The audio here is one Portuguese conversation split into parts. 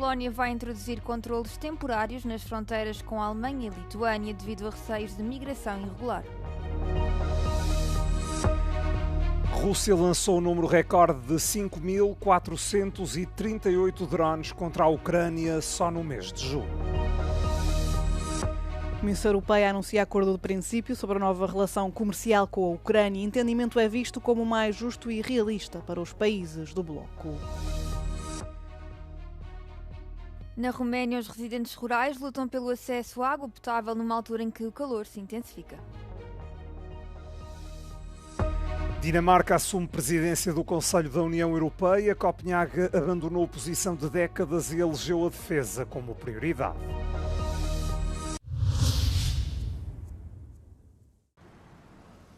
Polónia vai introduzir controlos temporários nas fronteiras com a Alemanha e Lituânia devido a receios de migração irregular. Rússia lançou um número recorde de 5.438 drones contra a Ucrânia só no mês de julho. A Comissão Europeia anuncia acordo de princípio sobre a nova relação comercial com a Ucrânia. O entendimento é visto como mais justo e realista para os países do bloco. Na Roménia, os residentes rurais lutam pelo acesso à água potável numa altura em que o calor se intensifica. Dinamarca assume presidência do Conselho da União Europeia. Copenhague abandonou posição de décadas e elegeu a defesa como prioridade.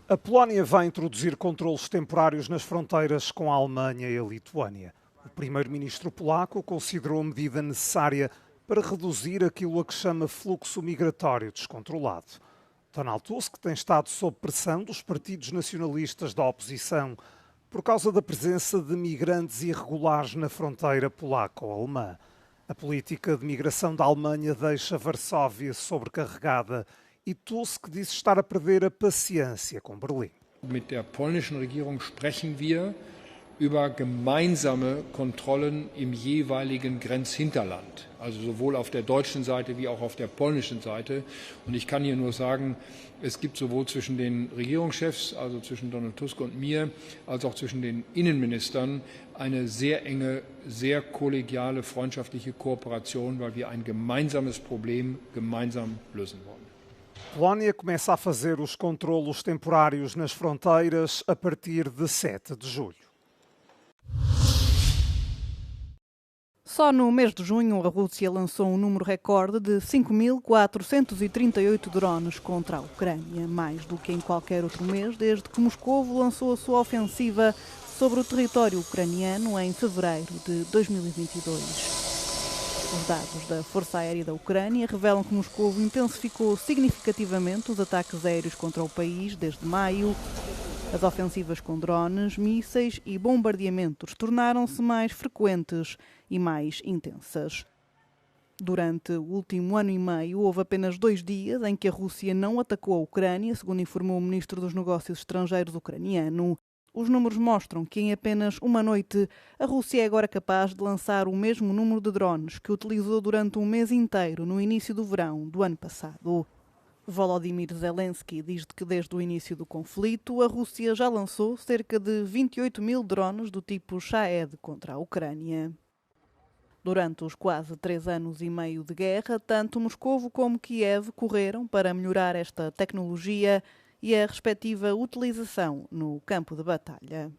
A Polónia vai introduzir controlos temporários nas fronteiras com a Alemanha e a Lituânia. O primeiro-ministro polaco considerou a medida necessária para reduzir aquilo a que chama fluxo migratório descontrolado. Donald Tusk tem estado sob pressão dos partidos nacionalistas da oposição por causa da presença de migrantes irregulares na fronteira polaco-alemã. A política de migração da Alemanha deixa Varsóvia sobrecarregada e Tusk diz estar a perder a paciência com Berlim. Mit der polnischen Regierung sprechen wir über gemeinsame Kontrollen im jeweiligen Grenzhinterland, also sowohl auf der deutschen Seite wie auch auf der polnischen Seite. Und ich kann hier nur sagen, es gibt sowohl zwischen den Regierungschefs, also zwischen Donald Tusk und mir, als auch zwischen den Innenministern eine sehr enge, sehr kollegiale, freundschaftliche Kooperation, weil wir ein gemeinsames Problem gemeinsam lösen wollen. A Polónia começa a fazer os controlos temporários nas fronteiras a partir de 7 de julho. Só no mês de junho, a Rússia lançou um número recorde de 5.438 drones contra a Ucrânia, mais do que em qualquer outro mês, desde que Moscou lançou a sua ofensiva sobre o território ucraniano em fevereiro de 2022. Os dados da Força Aérea da Ucrânia revelam que Moscou intensificou significativamente os ataques aéreos contra o país desde maio. As ofensivas com drones, mísseis e bombardeamentos tornaram-se mais frequentes e mais intensas. Durante o último ano e meio, houve apenas 2 dias em que a Rússia não atacou a Ucrânia, segundo informou o ministro dos Negócios Estrangeiros ucraniano. Os números mostram que em apenas uma noite a Rússia é agora capaz de lançar o mesmo número de drones que utilizou durante um mês inteiro no início do verão do ano passado. Volodymyr Zelensky diz que desde o início do conflito a Rússia já lançou cerca de 28 mil drones do tipo Shahed contra a Ucrânia. Durante os quase 3 anos e meio de guerra, tanto Moscovo como Kiev correram para melhorar esta tecnologia e a respectiva utilização no campo de batalha.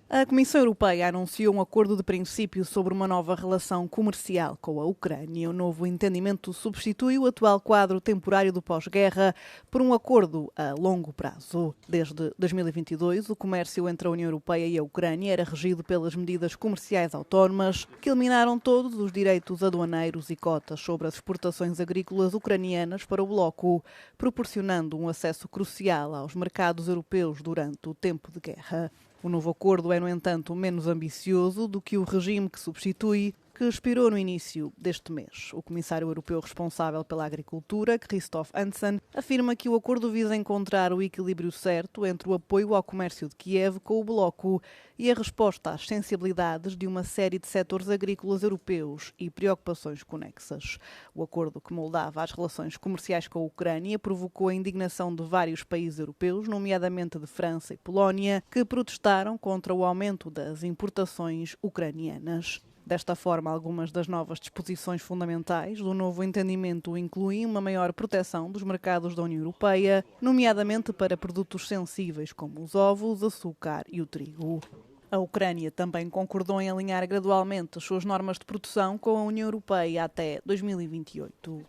A Comissão Europeia anunciou um acordo de princípio sobre uma nova relação comercial com a Ucrânia. O novo entendimento substitui o atual quadro temporário do pós-guerra por um acordo a longo prazo. Desde 2022, o comércio entre a União Europeia e a Ucrânia era regido pelas medidas comerciais autónomas, que eliminaram todos os direitos aduaneiros e cotas sobre as exportações agrícolas ucranianas para o bloco, proporcionando um acesso crucial aos mercados europeus durante o tempo de guerra. O novo acordo é, no entanto, menos ambicioso do que o regime que substitui, que expirou no início deste mês. O comissário europeu responsável pela agricultura, Christoph Hansen, afirma que o acordo visa encontrar o equilíbrio certo entre o apoio ao comércio de Kiev com o bloco e a resposta às sensibilidades de uma série de setores agrícolas europeus e preocupações conexas. O acordo que moldava as relações comerciais com a Ucrânia provocou a indignação de vários países europeus, nomeadamente de França e Polónia, que protestaram contra o aumento das importações ucranianas. Desta forma, algumas das novas disposições fundamentais do novo entendimento incluem uma maior proteção dos mercados da União Europeia, nomeadamente para produtos sensíveis como os ovos, açúcar e o trigo. A Ucrânia também concordou em alinhar gradualmente as suas normas de produção com a União Europeia até 2028.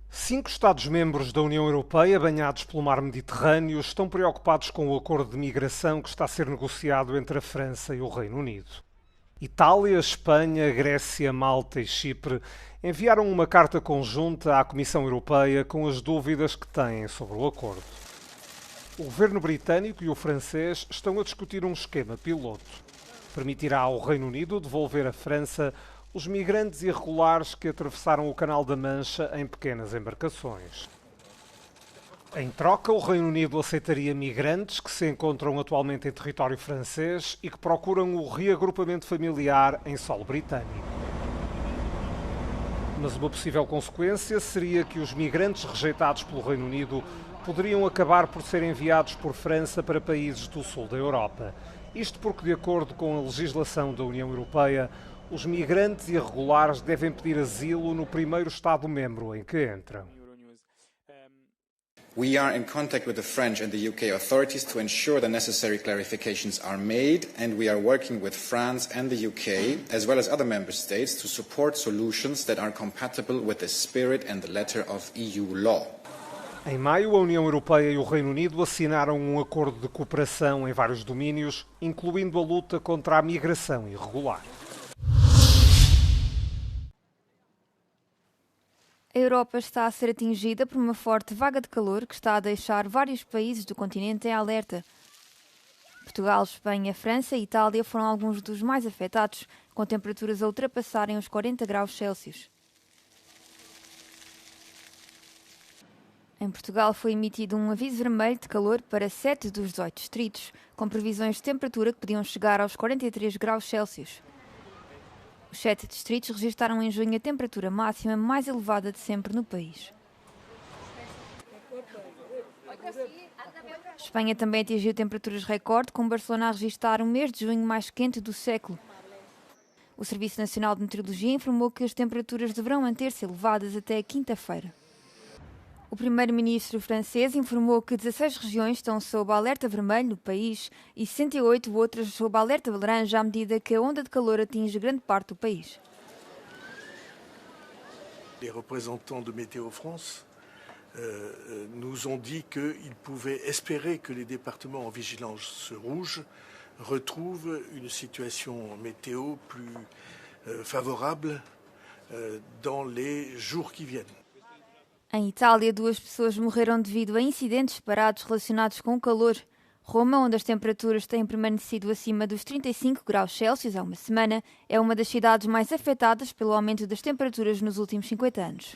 Cinco Estados-membros da União Europeia, banhados pelo mar Mediterrâneo, estão preocupados com o acordo de migração que está a ser negociado entre a França e o Reino Unido. Itália, Espanha, Grécia, Malta e Chipre enviaram uma carta conjunta à Comissão Europeia com as dúvidas que têm sobre o acordo. O governo britânico e o francês estão a discutir um esquema piloto. Permitirá ao Reino Unido devolver à França os migrantes irregulares que atravessaram o Canal da Mancha em pequenas embarcações. Em troca, o Reino Unido aceitaria migrantes que se encontram atualmente em território francês e que procuram o reagrupamento familiar em solo britânico. Mas uma possível consequência seria que os migrantes rejeitados pelo Reino Unido poderiam acabar por ser enviados por França para países do sul da Europa. Isto porque, de acordo com a legislação da União Europeia, os migrantes irregulares devem pedir asilo no primeiro Estado-membro em que entram. We are in contact with the French and the UK authorities to ensure the necessary clarifications are made, and we are working with France and the UK, as well as other member states, to support solutions that are compatible with the spirit and the letter of EU law. Em maio, a União Europeia e o Reino Unido assinaram um acordo de cooperação em vários domínios, incluindo a luta contra a migração irregular. A Europa está a ser atingida por uma forte vaga de calor que está a deixar vários países do continente em alerta. Portugal, Espanha, França e Itália foram alguns dos mais afetados, com temperaturas a ultrapassarem os 40 graus Celsius. Em Portugal foi emitido um aviso vermelho de calor para 7 dos 18 distritos, com previsões de temperatura que podiam chegar aos 43 graus Celsius. Os 7 distritos registaram em junho a temperatura máxima mais elevada de sempre no país. Espanha também atingiu temperaturas recorde, com Barcelona a registrar o mês de junho mais quente do século. O Serviço Nacional de Meteorologia informou que as temperaturas deverão manter-se elevadas até quinta-feira. O primeiro-ministro francês informou que 16 regiões estão sob alerta vermelho no país e 68 outras sob alerta laranja à medida que a onda de calor atinge grande parte do país. Les représentants de Météo France nous ont dit qu'ils pouvaient espérer que les départements en vigilance rouge retrouvent une situation météo plus favorable dans les jours qui viennent. Em Itália, 2 pessoas morreram devido a incidentes separados relacionados com o calor. Roma, onde as temperaturas têm permanecido acima dos 35 graus Celsius há uma semana, é uma das cidades mais afetadas pelo aumento das temperaturas nos últimos 50 anos.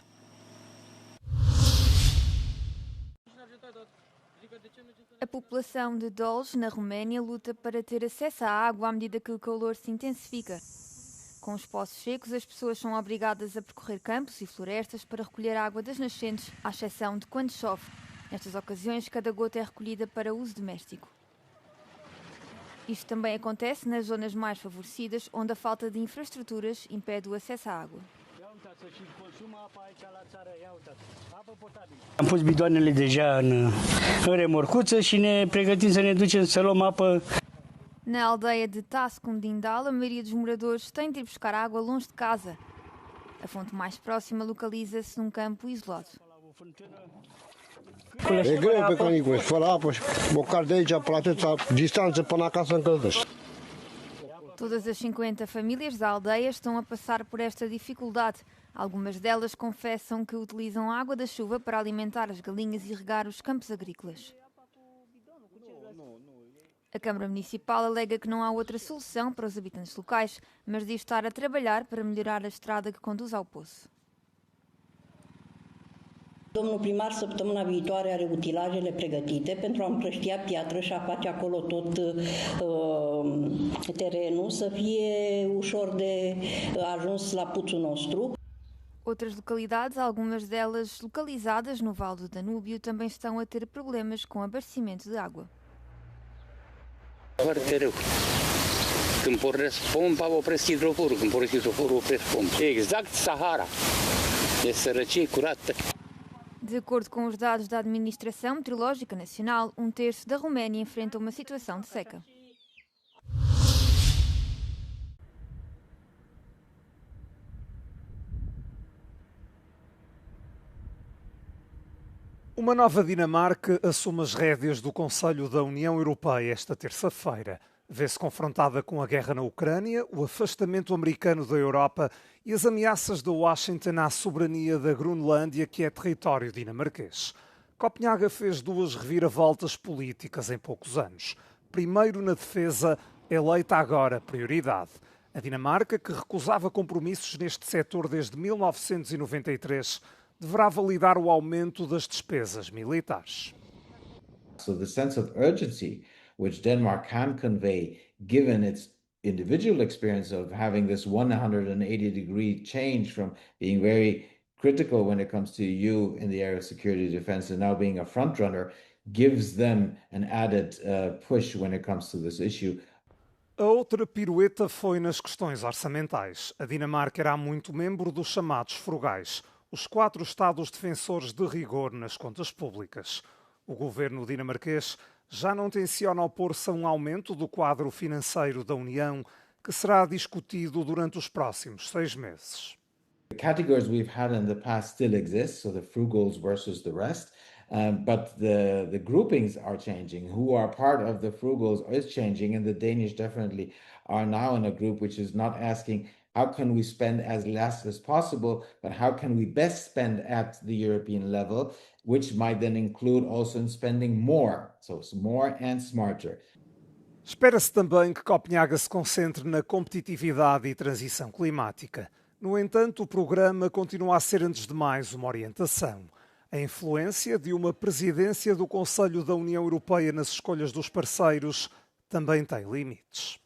A população de Dolj, na Roménia, luta para ter acesso à água à medida que o calor se intensifica. Com os poços secos, as pessoas são obrigadas a percorrer campos e florestas para recolher a água das nascentes, à exceção de quando chove. Nestas ocasiões, cada gota é recolhida para uso doméstico. Isto também acontece nas zonas mais favorecidas, onde a falta de infraestruturas impede o acesso à água. Am pus bidoanele deja în remorcuță și ne pregătim să ne ducem să luăm apă. Na aldeia de Tascundindal, a maioria dos moradores tem de ir buscar água longe de casa. A fonte mais próxima localiza-se num campo isolado. E greu pe canicule, fără apă și bocar de aici, pe atâta distanță până acasă încălzești. Todas as 50 famílias da aldeia estão a passar por esta dificuldade. Algumas delas confessam que utilizam a água da chuva para alimentar as galinhas e regar os campos agrícolas. A Câmara Municipal alega que não há outra solução para os habitantes locais, mas diz estar a trabalhar para melhorar a estrada que conduz ao poço. Domnul primar săptămâna viitoare are utilajele pregătite pentru a împrăștia piatră și a face acolo tot terenul să fie ușor de ajuns la puțul nostru. Outras localidades, algumas delas localizadas no Vale do Danúbio, também estão a ter problemas com abastecimento de água. Foarte rău. Când pornesc pompa, opresc hidroforul. Când pornesc hidroforul, opresc pompa. Exact Sahara. E sărăcie curată. De acordo com os dados da Administração Meteorológica Nacional, 1/3 da Roménia enfrenta uma situação de seca. Uma nova Dinamarca assume as rédeas do Conselho da União Europeia esta terça-feira. Vê-se confrontada com a guerra na Ucrânia, o afastamento americano da Europa e as ameaças de Washington à soberania da Groenlândia, que é território dinamarquês. Copenhaga fez duas reviravoltas políticas em poucos anos. Primeiro, na defesa, eleita agora prioridade. A Dinamarca, que recusava compromissos neste setor desde 1993, deverá validar o aumento das despesas militares. So the sense of urgency which Denmark can convey, given its individual experience of having this 180-degree change from being very critical when it comes to EU in the area of security and defense and now being a front runner, gives them an added push when it comes to this issue. A outra pirueta foi nas questões orçamentais. A Dinamarca era há muito membro dos chamados frugais, os 4 Estados defensores de rigor nas contas públicas. O governo dinamarquês já não tenciona opor-se a um aumento do quadro financeiro da União, que será discutido durante os próximos 6 meses. The categories we've had in the past still exist, so the frugals versus the rest, but the groupings are changing. Who are part of the frugals is changing, and the Danish definitely are now in a group which is not asking how can we spend as less as possible, but how can we best spend at the European level, which might then include also in spending more, so it's more and smarter. Espera-se também que Copenhaga se concentre na competitividade e transição climática. No entanto, o programa continua a ser, antes de mais, uma orientação. A influência de uma presidência do Conselho da União Europeia nas escolhas dos parceiros também tem limites.